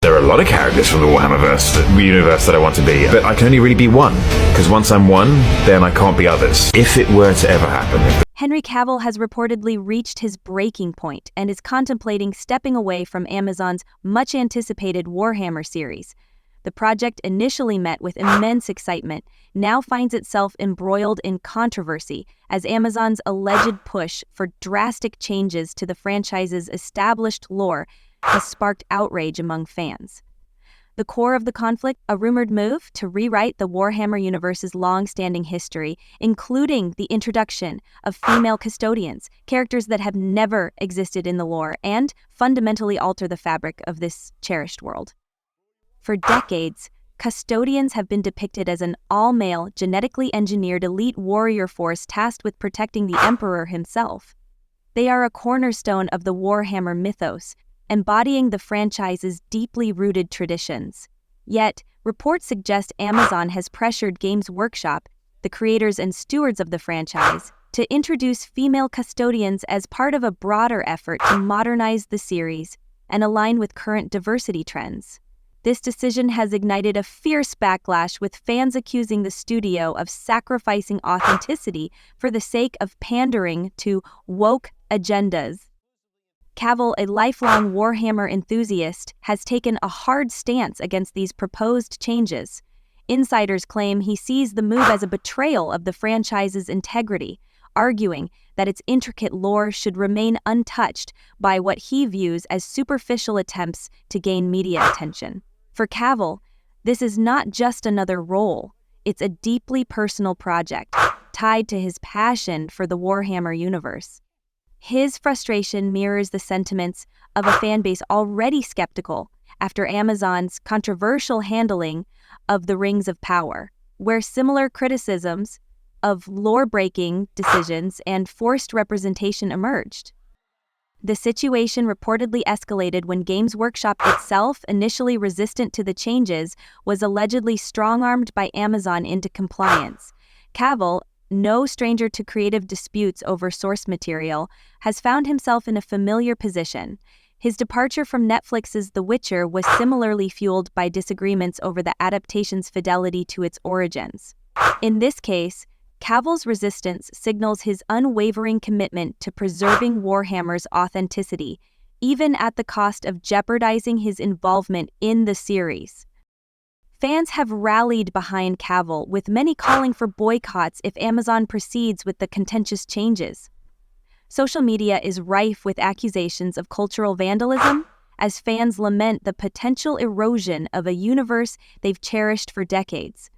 There are a lot of characters from the Warhammerverse, the universe that I want to be, but I can only really be one, because once I'm one, then I can't be others. If it were to ever happen. Henry Cavill has reportedly reached his breaking point and is contemplating stepping away from Amazon's much-anticipated Warhammer series. The project initially met with immense excitement, now finds itself embroiled in controversy as Amazon's alleged push for drastic changes to the franchise's established lore has sparked outrage among fans. The core of the conflict, a rumored move to rewrite the Warhammer universe's long-standing history, including the introduction of female custodians, characters that have never existed in the lore, and fundamentally alter the fabric of this cherished world. For decades, custodians have been depicted as an all-male, genetically engineered elite warrior force tasked with protecting the Emperor himself. They are a cornerstone of the Warhammer mythos, embodying the franchise's deeply rooted traditions. Yet, reports suggest Amazon has pressured Games Workshop, the creators and stewards of the franchise, to introduce female custodians as part of a broader effort to modernize the series and align with current diversity trends. This decision has ignited a fierce backlash, with fans accusing the studio of sacrificing authenticity for the sake of pandering to woke agendas. Cavill, a lifelong Warhammer enthusiast, has taken a hard stance against these proposed changes. Insiders claim he sees the move as a betrayal of the franchise's integrity, arguing that its intricate lore should remain untouched by what he views as superficial attempts to gain media attention. For Cavill, this is not just another role, it's a deeply personal project tied to his passion for the Warhammer universe. His frustration mirrors the sentiments of a fanbase already skeptical after Amazon's controversial handling of the Rings of Power, where similar criticisms of lore-breaking decisions and forced representation emerged. The situation reportedly escalated when Games Workshop itself, initially resistant to the changes, was allegedly strong-armed by Amazon into compliance. Cavill, no stranger to creative disputes over source material, has found himself in a familiar position. His departure from Netflix's The Witcher was similarly fueled by disagreements over the adaptation's fidelity to its origins. In this case, Cavill's resistance signals his unwavering commitment to preserving Warhammer's authenticity, even at the cost of jeopardizing his involvement in the series. Fans have rallied behind Cavill, with many calling for boycotts if Amazon proceeds with the contentious changes. Social media is rife with accusations of cultural vandalism, as fans lament the potential erosion of a universe they've cherished for decades.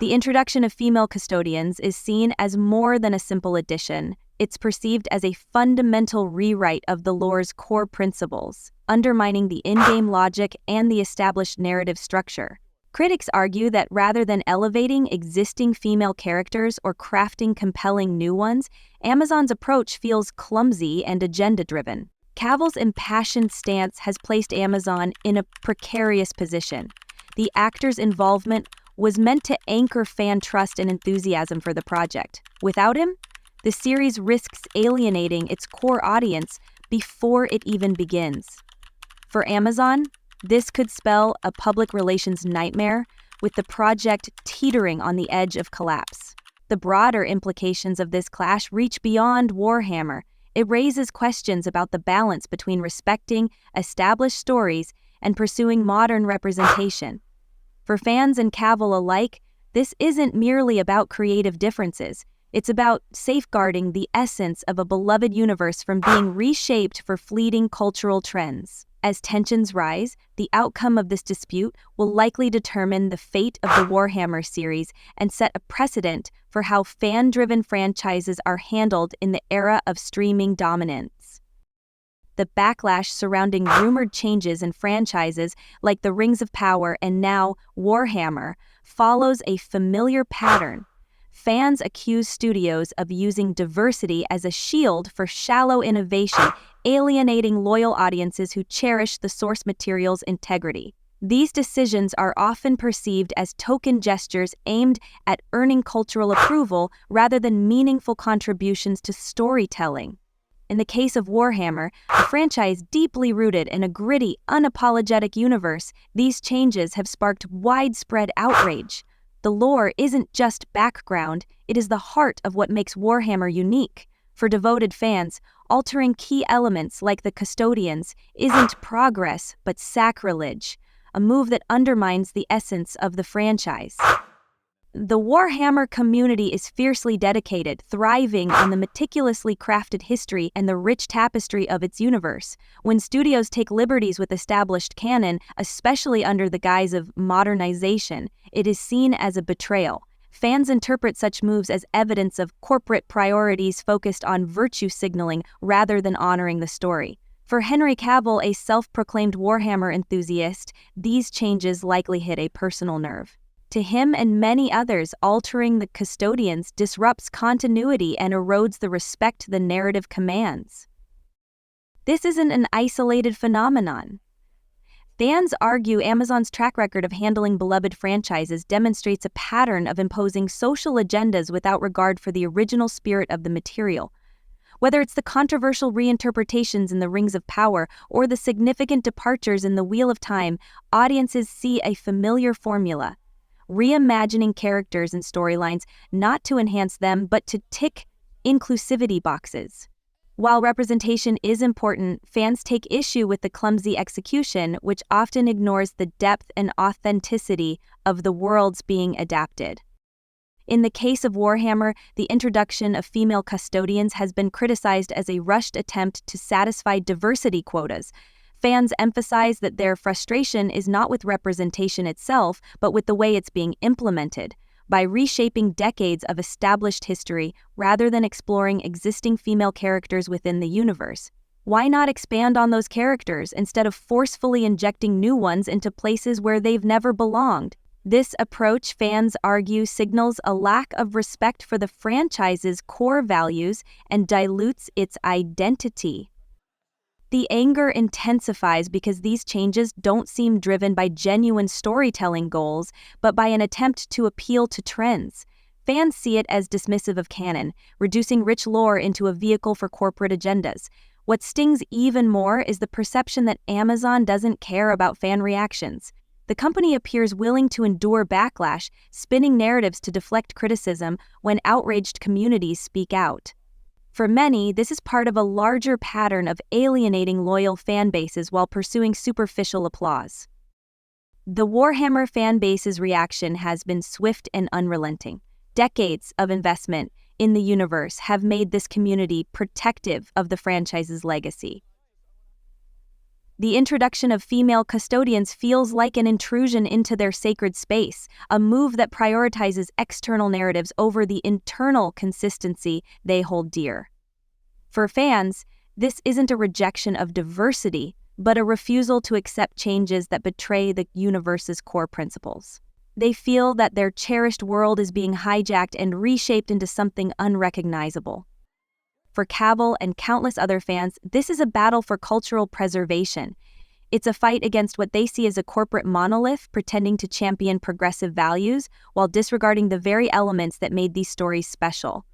The introduction of female custodians is seen as more than a simple addition. It's perceived as a fundamental rewrite of the lore's core principles, undermining the in-game logic and the established narrative structure. Critics argue that rather than elevating existing female characters or crafting compelling new ones, Amazon's approach feels clumsy and agenda-driven. Cavill's impassioned stance has placed Amazon in a precarious position. The actor's involvement was meant to anchor fan trust and enthusiasm for the project. Without him, the series risks alienating its core audience before it even begins. For Amazon, this could spell a public relations nightmare, with the project teetering on the edge of collapse. The broader implications of this clash reach beyond Warhammer. It raises questions about the balance between respecting established stories and pursuing modern representation. For fans and Cavill alike, this isn't merely about creative differences. It's about safeguarding the essence of a beloved universe from being reshaped for fleeting cultural trends. As tensions rise, the outcome of this dispute will likely determine the fate of the Warhammer series and set a precedent for how fan-driven franchises are handled in the era of streaming dominance. The backlash surrounding rumored changes in franchises like the Rings of Power and now Warhammer follows a familiar pattern. Fans accuse studios of using diversity as a shield for shallow innovation, alienating loyal audiences who cherish the source material's integrity. These decisions are often perceived as token gestures aimed at earning cultural approval rather than meaningful contributions to storytelling. In the case of Warhammer, a franchise deeply rooted in a gritty, unapologetic universe, these changes have sparked widespread outrage. The lore isn't just background, it is the heart of what makes Warhammer unique. For devoted fans, altering key elements like the custodians isn't progress, but sacrilege, a move that undermines the essence of the franchise. The Warhammer community is fiercely dedicated, thriving on the meticulously crafted history and the rich tapestry of its universe. When studios take liberties with established canon, especially under the guise of modernization, it is seen as a betrayal. Fans interpret such moves as evidence of corporate priorities focused on virtue signaling rather than honoring the story. For Henry Cavill, a self-proclaimed Warhammer enthusiast, these changes likely hit a personal nerve. To him and many others, altering the custodians disrupts continuity and erodes the respect the narrative commands. This isn't an isolated phenomenon. Fans argue Amazon's track record of handling beloved franchises demonstrates a pattern of imposing social agendas without regard for the original spirit of the material. Whether it's the controversial reinterpretations in the Rings of Power or the significant departures in the Wheel of Time, audiences see a familiar formula: reimagining characters and storylines not to enhance them but to tick inclusivity boxes. While representation is important, fans take issue with the clumsy execution, which often ignores the depth and authenticity of the worlds being adapted. In the case of Warhammer, the introduction of female custodians has been criticized as a rushed attempt to satisfy diversity quotas. Fans emphasize that their frustration is not with representation itself, but with the way it's being implemented. By reshaping decades of established history rather than exploring existing female characters within the universe. Why not expand on those characters instead of forcefully injecting new ones into places where they've never belonged? This approach, fans argue, signals a lack of respect for the franchise's core values and dilutes its identity. The anger intensifies because these changes don't seem driven by genuine storytelling goals, but by an attempt to appeal to trends. Fans see it as dismissive of canon, reducing rich lore into a vehicle for corporate agendas. What stings even more is the perception that Amazon doesn't care about fan reactions. The company appears willing to endure backlash, spinning narratives to deflect criticism when outraged communities speak out. For many, this is part of a larger pattern of alienating loyal fan bases while pursuing superficial applause. The Warhammer fan base's reaction has been swift and unrelenting. Decades of investment in the universe have made this community protective of the franchise's legacy. The introduction of female custodians feels like an intrusion into their sacred space, a move that prioritizes external narratives over the internal consistency they hold dear. For fans, this isn't a rejection of diversity, but a refusal to accept changes that betray the universe's core principles. They feel that their cherished world is being hijacked and reshaped into something unrecognizable. For Cavill and countless other fans, this is a battle for cultural preservation. It's a fight against what they see as a corporate monolith pretending to champion progressive values while disregarding the very elements that made these stories special.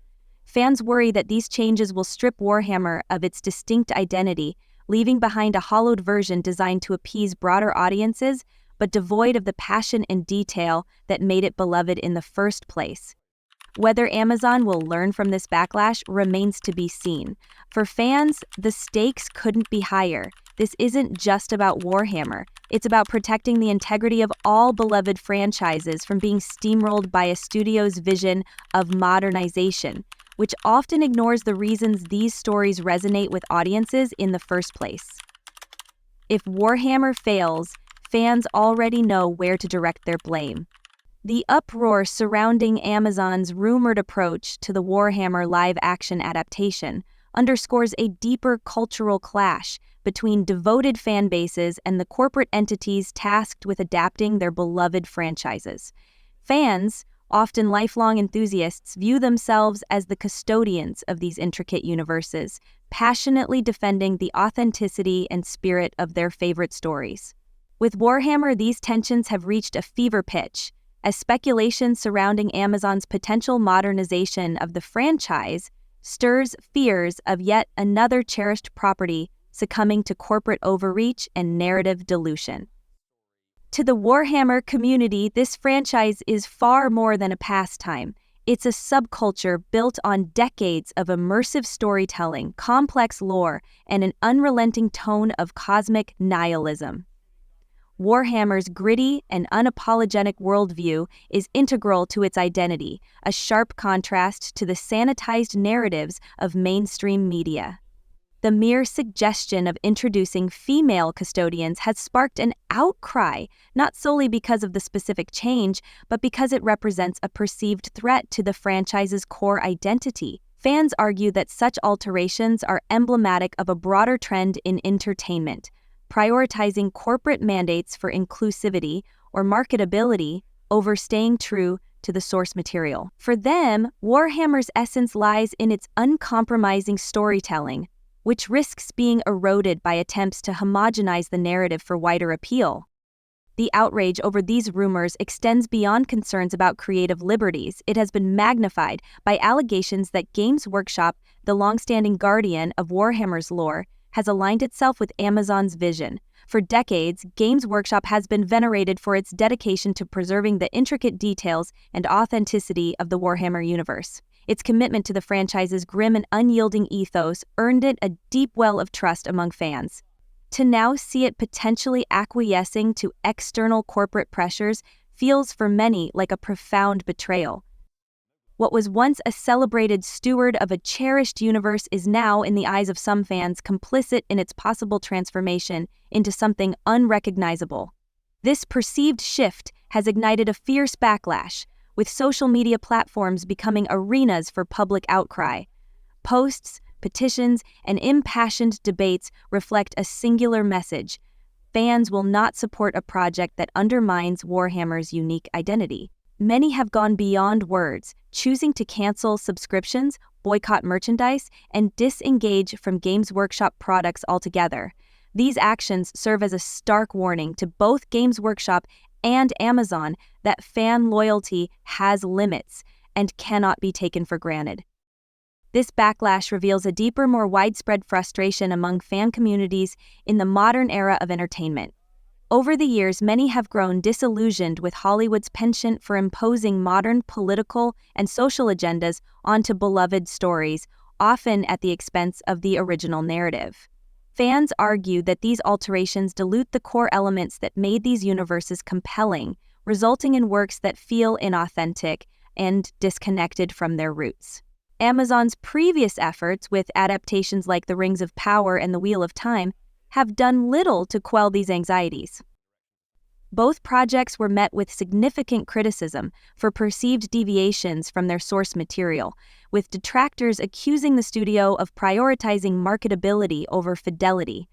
Fans worry that these changes will strip Warhammer of its distinct identity, leaving behind a hollowed version designed to appease broader audiences, but devoid of the passion and detail that made it beloved in the first place. Whether Amazon will learn from this backlash remains to be seen. For fans, the stakes couldn't be higher. This isn't just about Warhammer. It's about protecting the integrity of all beloved franchises from being steamrolled by a studio's vision of modernization, which often ignores the reasons these stories resonate with audiences in the first place. If Warhammer fails, fans already know where to direct their blame. The uproar surrounding Amazon's rumored approach to the Warhammer live-action adaptation underscores a deeper cultural clash between devoted fan bases and the corporate entities tasked with adapting their beloved franchises. Fans, often lifelong enthusiasts, view themselves as the custodians of these intricate universes, passionately defending the authenticity and spirit of their favorite stories. With Warhammer, these tensions have reached a fever pitch, as speculation surrounding Amazon's potential modernization of the franchise stirs fears of yet another cherished property succumbing to corporate overreach and narrative dilution. To the Warhammer community, this franchise is far more than a pastime. It's a subculture built on decades of immersive storytelling, complex lore, and an unrelenting tone of cosmic nihilism. Warhammer's gritty and unapologetic worldview is integral to its identity, a sharp contrast to the sanitized narratives of mainstream media. The mere suggestion of introducing female custodians has sparked an outcry, not solely because of the specific change, but because it represents a perceived threat to the franchise's core identity. Fans argue that such alterations are emblematic of a broader trend in entertainment, prioritizing corporate mandates for inclusivity or marketability over staying true to the source material. For them, Warhammer's essence lies in its uncompromising storytelling, which risks being eroded by attempts to homogenize the narrative for wider appeal. The outrage over these rumors extends beyond concerns about creative liberties. It has been magnified by allegations that Games Workshop, the long-standing guardian of Warhammer's lore, has aligned itself with Amazon's vision. For decades, Games Workshop has been venerated for its dedication to preserving the intricate details and authenticity of the Warhammer universe. Its commitment to the franchise's grim and unyielding ethos earned it a deep well of trust among fans. To now see it potentially acquiescing to external corporate pressures feels for many like a profound betrayal. What was once a celebrated steward of a cherished universe is now, in the eyes of some fans, complicit in its possible transformation into something unrecognizable. This perceived shift has ignited a fierce backlash, with social media platforms becoming arenas for public outcry. Posts, petitions, and impassioned debates reflect a singular message: fans will not support a project that undermines Warhammer's unique identity. Many have gone beyond words, choosing to cancel subscriptions, boycott merchandise, and disengage from Games Workshop products altogether. These actions serve as a stark warning to both Games Workshop and Amazon that fan loyalty has limits and cannot be taken for granted. This backlash reveals a deeper, more widespread frustration among fan communities in the modern era of entertainment. Over the years, many have grown disillusioned with Hollywood's penchant for imposing modern political and social agendas onto beloved stories, often at the expense of the original narrative. Fans argue that these alterations dilute the core elements that made these universes compelling, resulting in works that feel inauthentic and disconnected from their roots. Amazon's previous efforts with adaptations like The Rings of Power and The Wheel of Time have done little to quell these anxieties. Both projects were met with significant criticism for perceived deviations from their source material, with detractors accusing the studio of prioritizing marketability over fidelity.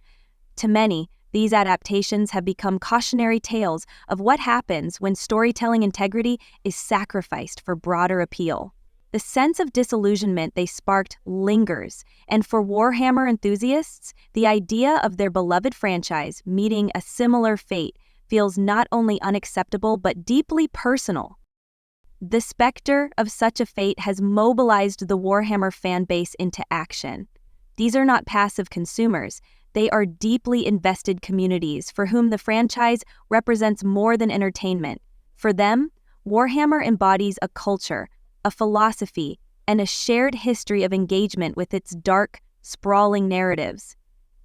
To many, these adaptations have become cautionary tales of what happens when storytelling integrity is sacrificed for broader appeal. The sense of disillusionment they sparked lingers, and for Warhammer enthusiasts, the idea of their beloved franchise meeting a similar fate feels not only unacceptable but deeply personal. The specter of such a fate has mobilized the Warhammer fan base into action. These are not passive consumers. They are deeply invested communities for whom the franchise represents more than entertainment. For them, Warhammer embodies a culture, a philosophy, and a shared history of engagement with its dark, sprawling narratives.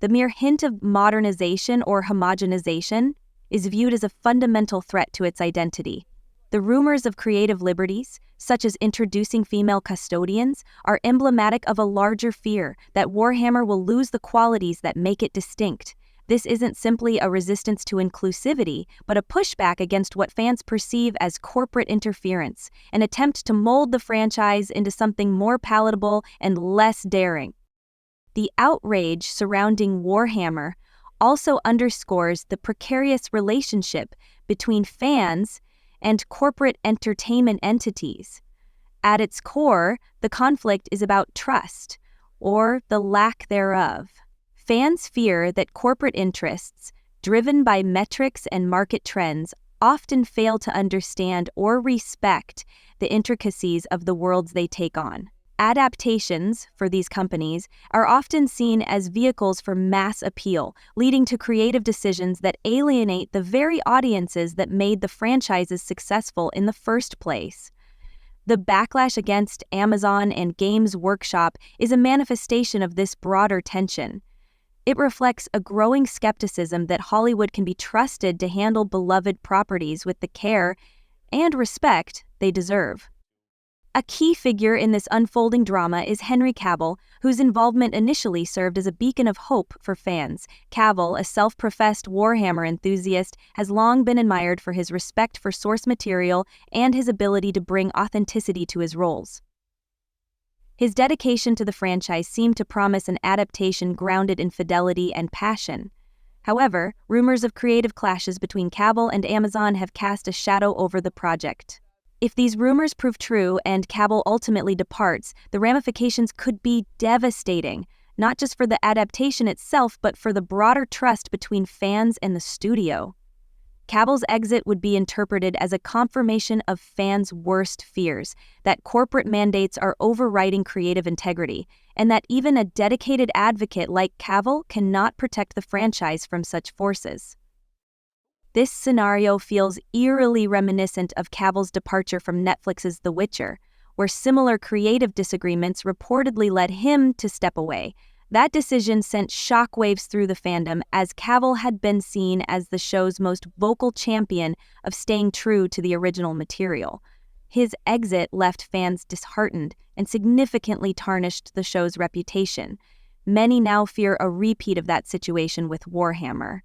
The mere hint of modernization or homogenization is viewed as a fundamental threat to its identity. The rumors of creative liberties, such as introducing female custodians, are emblematic of a larger fear that Warhammer will lose the qualities that make it distinct. This isn't simply a resistance to inclusivity, but a pushback against what fans perceive as corporate interference, an attempt to mold the franchise into something more palatable and less daring. The outrage surrounding Warhammer also underscores the precarious relationship between fans and corporate entertainment entities. At its core, the conflict is about trust, or the lack thereof. Fans fear that corporate interests, driven by metrics and market trends, often fail to understand or respect the intricacies of the worlds they take on. Adaptations, for these companies, are often seen as vehicles for mass appeal, leading to creative decisions that alienate the very audiences that made the franchises successful in the first place. The backlash against Amazon and Games Workshop is a manifestation of this broader tension. It reflects a growing skepticism that Hollywood can be trusted to handle beloved properties with the care and respect they deserve. A key figure in this unfolding drama is Henry Cavill, whose involvement initially served as a beacon of hope for fans. Cavill, a self-professed Warhammer enthusiast, has long been admired for his respect for source material and his ability to bring authenticity to his roles. His dedication to the franchise seemed to promise an adaptation grounded in fidelity and passion. However, rumors of creative clashes between Cavill and Amazon have cast a shadow over the project. If these rumors prove true and Cavill ultimately departs, the ramifications could be devastating, not just for the adaptation itself, but for the broader trust between fans and the studio. Cavill's exit would be interpreted as a confirmation of fans' worst fears, that corporate mandates are overriding creative integrity, and that even a dedicated advocate like Cavill cannot protect the franchise from such forces. This scenario feels eerily reminiscent of Cavill's departure from Netflix's The Witcher, where similar creative disagreements reportedly led him to step away. That decision sent shockwaves through the fandom, as Cavill had been seen as the show's most vocal champion of staying true to the original material. His exit left fans disheartened and significantly tarnished the show's reputation. Many now fear a repeat of that situation with Warhammer.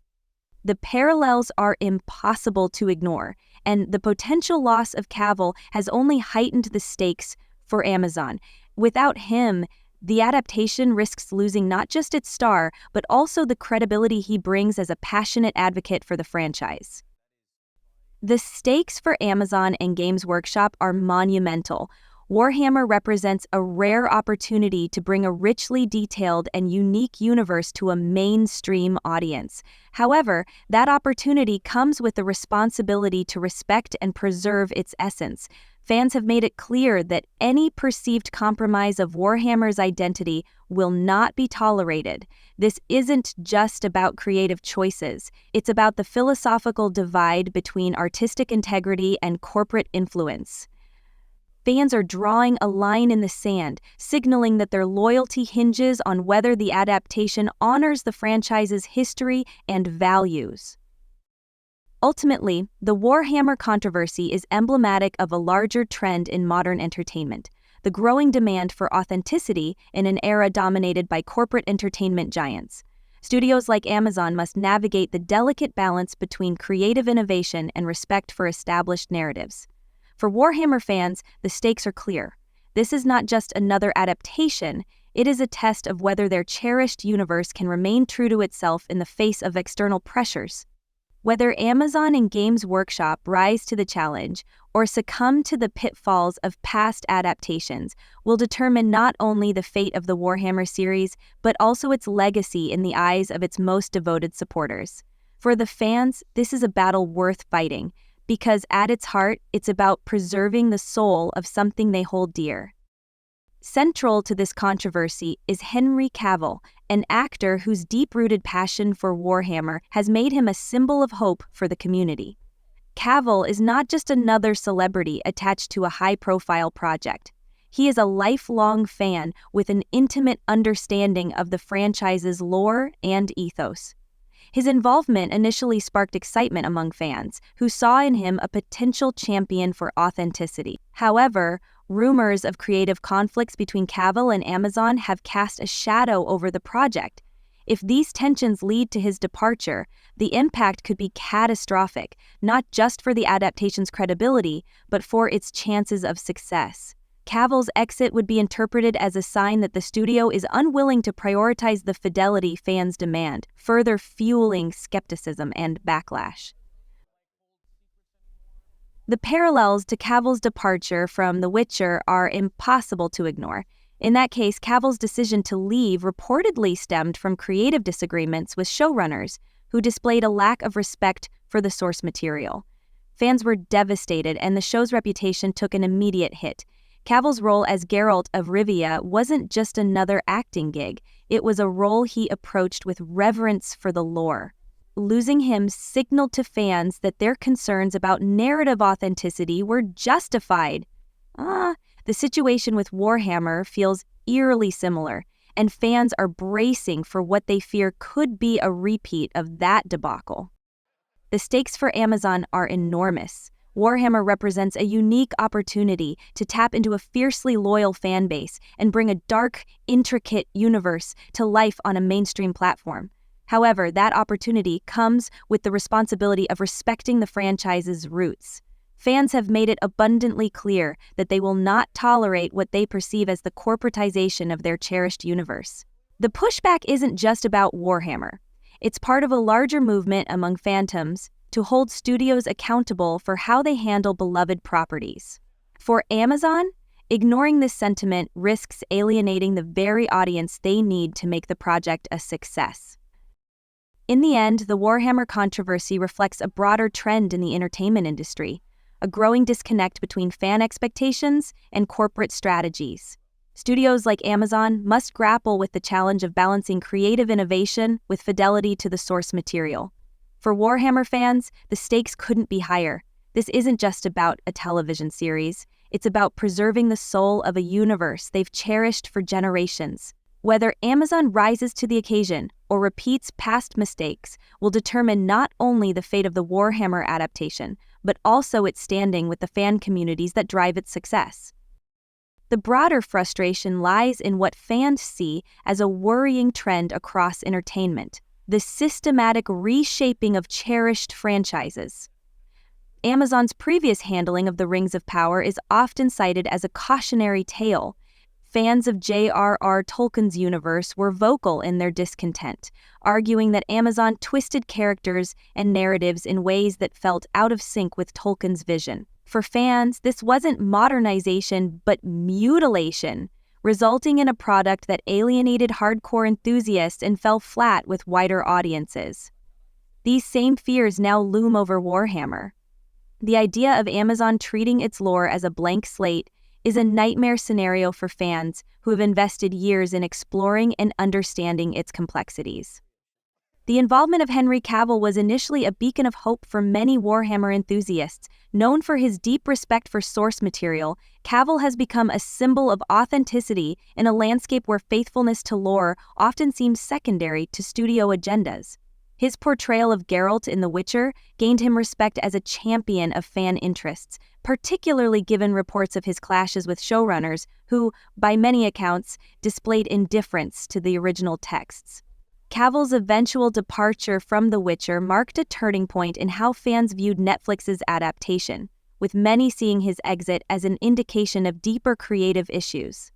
The parallels are impossible to ignore, and the potential loss of Cavill has only heightened the stakes for Amazon. Without him, the adaptation risks losing not just its star, but also the credibility he brings as a passionate advocate for the franchise. The stakes for Amazon and Games Workshop are monumental. Warhammer represents a rare opportunity to bring a richly detailed and unique universe to a mainstream audience. However, that opportunity comes with the responsibility to respect and preserve its essence. Fans have made it clear that any perceived compromise of Warhammer's identity will not be tolerated. This isn't just about creative choices. It's about the philosophical divide between artistic integrity and corporate influence. Fans are drawing a line in the sand, signaling that their loyalty hinges on whether the adaptation honors the franchise's history and values. Ultimately, the Warhammer controversy is emblematic of a larger trend in modern entertainment, the growing demand for authenticity in an era dominated by corporate entertainment giants. Studios like Amazon must navigate the delicate balance between creative innovation and respect for established narratives. For Warhammer fans, the stakes are clear. This is not just another adaptation, it is a test of whether their cherished universe can remain true to itself in the face of external pressures. Whether Amazon and Games Workshop rise to the challenge or succumb to the pitfalls of past adaptations will determine not only the fate of the Warhammer series, but also its legacy in the eyes of its most devoted supporters. For the fans, this is a battle worth fighting, because at its heart, it's about preserving the soul of something they hold dear. Central to this controversy is Henry Cavill, an actor whose deep-rooted passion for Warhammer has made him a symbol of hope for the community. Cavill is not just another celebrity attached to a high-profile project. He is a lifelong fan with an intimate understanding of the franchise's lore and ethos. His involvement initially sparked excitement among fans, who saw in him a potential champion for authenticity. However, rumors of creative conflicts between Cavill and Amazon have cast a shadow over the project. If these tensions lead to his departure, the impact could be catastrophic, not just for the adaptation's credibility, but for its chances of success. Cavill's exit would be interpreted as a sign that the studio is unwilling to prioritize the fidelity fans demand, further fueling skepticism and backlash. The parallels to Cavill's departure from The Witcher are impossible to ignore. In that case, Cavill's decision to leave reportedly stemmed from creative disagreements with showrunners, who displayed a lack of respect for the source material. Fans were devastated, and the show's reputation took an immediate hit. Cavill's role as Geralt of Rivia wasn't just another acting gig, it was a role he approached with reverence for the lore. Losing him signaled to fans that their concerns about narrative authenticity were justified. The situation with Warhammer feels eerily similar, and fans are bracing for what they fear could be a repeat of that debacle. The stakes for Amazon are enormous. Warhammer represents a unique opportunity to tap into a fiercely loyal fan base and bring a dark, intricate universe to life on a mainstream platform. However, that opportunity comes with the responsibility of respecting the franchise's roots. Fans have made it abundantly clear that they will not tolerate what they perceive as the corporatization of their cherished universe. The pushback isn't just about Warhammer. It's part of a larger movement among fandoms to hold studios accountable for how they handle beloved properties. For Amazon, ignoring this sentiment risks alienating the very audience they need to make the project a success. In the end, the Warhammer controversy reflects a broader trend in the entertainment industry, a growing disconnect between fan expectations and corporate strategies. Studios like Amazon must grapple with the challenge of balancing creative innovation with fidelity to the source material. For Warhammer fans, the stakes couldn't be higher. This isn't just about a television series. It's about preserving the soul of a universe they've cherished for generations. Whether Amazon rises to the occasion or repeats past mistakes will determine not only the fate of the Warhammer adaptation, but also its standing with the fan communities that drive its success. The broader frustration lies in what fans see as a worrying trend across entertainment: the systematic reshaping of cherished franchises. Amazon's previous handling of the Rings of Power is often cited as a cautionary tale. Fans of J.R.R. Tolkien's universe were vocal in their discontent, arguing that Amazon twisted characters and narratives in ways that felt out of sync with Tolkien's vision. For fans, this wasn't modernization, but mutilation, resulting in a product that alienated hardcore enthusiasts and fell flat with wider audiences. These same fears now loom over Warhammer. The idea of Amazon treating its lore as a blank slate is a nightmare scenario for fans who have invested years in exploring and understanding its complexities. The involvement of Henry Cavill was initially a beacon of hope for many Warhammer enthusiasts. Known for his deep respect for source material, Cavill has become a symbol of authenticity in a landscape where faithfulness to lore often seems secondary to studio agendas. His portrayal of Geralt in The Witcher gained him respect as a champion of fan interests, particularly given reports of his clashes with showrunners who, by many accounts, displayed indifference to the original texts. Cavill's eventual departure from The Witcher marked a turning point in how fans viewed Netflix's adaptation, with many seeing his exit as an indication of deeper creative issues.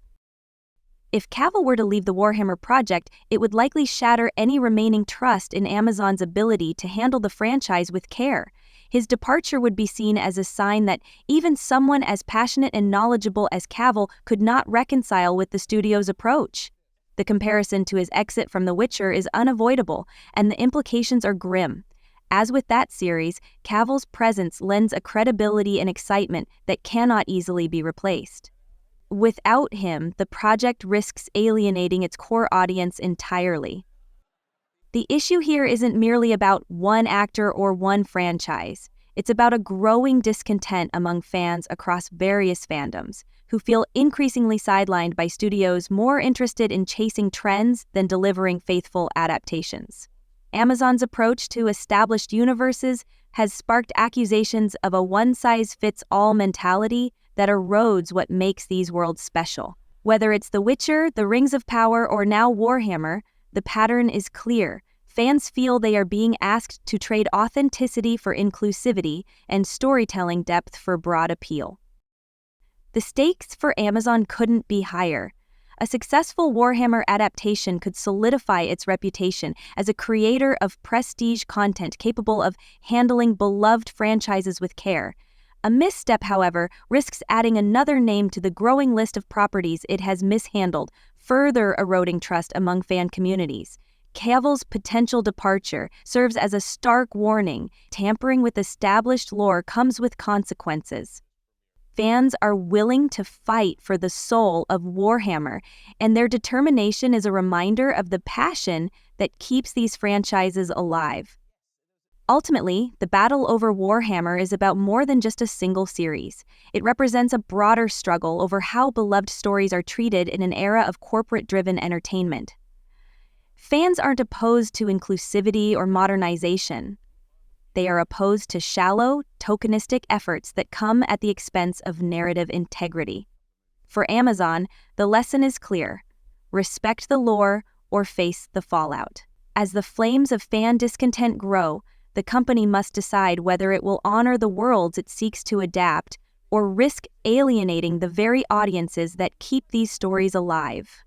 If Cavill were to leave the Warhammer project, it would likely shatter any remaining trust in Amazon's ability to handle the franchise with care. His departure would be seen as a sign that even someone as passionate and knowledgeable as Cavill could not reconcile with the studio's approach. The comparison to his exit from The Witcher is unavoidable, and the implications are grim. As with that series, Cavill's presence lends a credibility and excitement that cannot easily be replaced. Without him, the project risks alienating its core audience entirely. The issue here isn't merely about one actor or one franchise. It's about a growing discontent among fans across various fandoms, who feel increasingly sidelined by studios more interested in chasing trends than delivering faithful adaptations. Amazon's approach to established universes has sparked accusations of a one-size-fits-all mentality that erodes what makes these worlds special. Whether it's The Witcher, The Rings of Power, or now Warhammer, the pattern is clear. Fans feel they are being asked to trade authenticity for inclusivity and storytelling depth for broad appeal. The stakes for Amazon couldn't be higher. A successful Warhammer adaptation could solidify its reputation as a creator of prestige content capable of handling beloved franchises with care. A misstep, however, risks adding another name to the growing list of properties it has mishandled, further eroding trust among fan communities. Cavill's potential departure serves as a stark warning. Tampering with established lore comes with consequences. Fans are willing to fight for the soul of Warhammer, and their determination is a reminder of the passion that keeps these franchises alive. Ultimately, the battle over Warhammer is about more than just a single series. It represents a broader struggle over how beloved stories are treated in an era of corporate-driven entertainment. Fans aren't opposed to inclusivity or modernization. They are opposed to shallow, tokenistic efforts that come at the expense of narrative integrity. For Amazon, the lesson is clear: respect the lore or face the fallout. As the flames of fan discontent grow, the company must decide whether it will honor the worlds it seeks to adapt or risk alienating the very audiences that keep these stories alive.